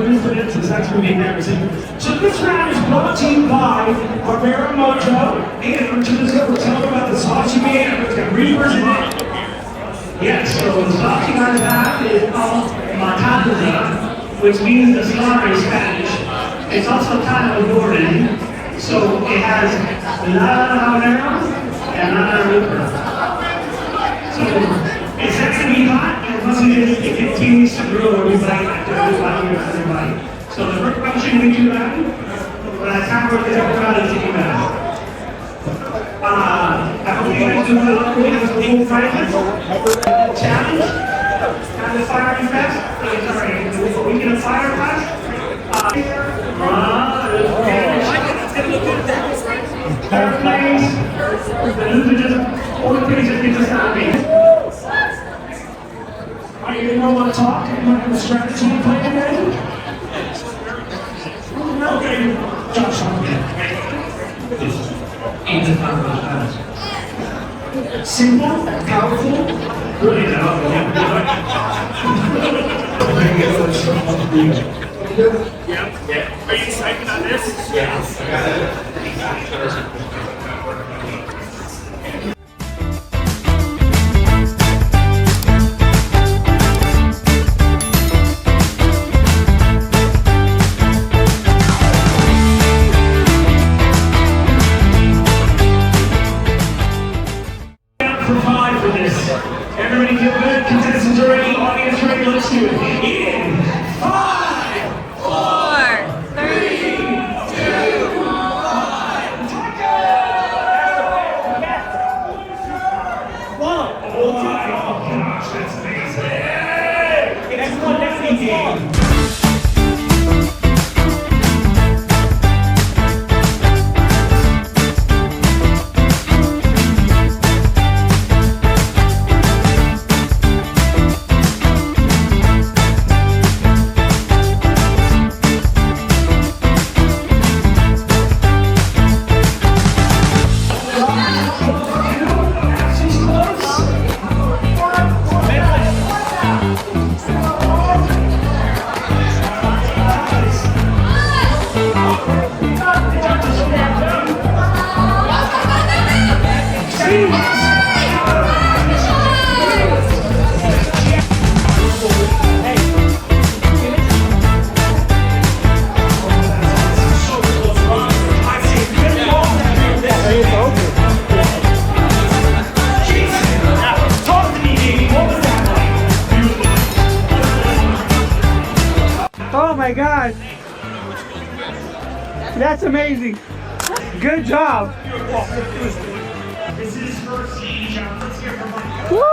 infinite, because that's going to be embarrassing. So this round is brought to you by Bárbaro Mojo, and we're talking about the sauce you made. It's got reapers in it. Yes, so the sauce you guys have is called Matanza, which means the slaughter in Spanish. It's also kind of Northern, so it has la habanero and la reaper. So it's not going to be hot, and once it continues to grow, we bite everybody. So the first question we do that, when I time work is everybody to do that. I hope you guys do well with the full prizes. Challenge. Have the fire fest. Sorry, we get a fire fest. Third place. The loser just only place that gets us out of me. Are you going to want to talk? You want to have a strategy plan ready? Okay. Josh, simple, powerful, brilliant. Yeah. Are you excited on this? Yes. Provide for this. Everybody feel good? Contestants are ready, audience ready, let's do it. In 5, 4, 3, 2, 1, Taco! Oh gosh, that's amazing! It's one next game. Oh my God, that's amazing. Good job. This is his first siege. Let's hear from Mike. Woo!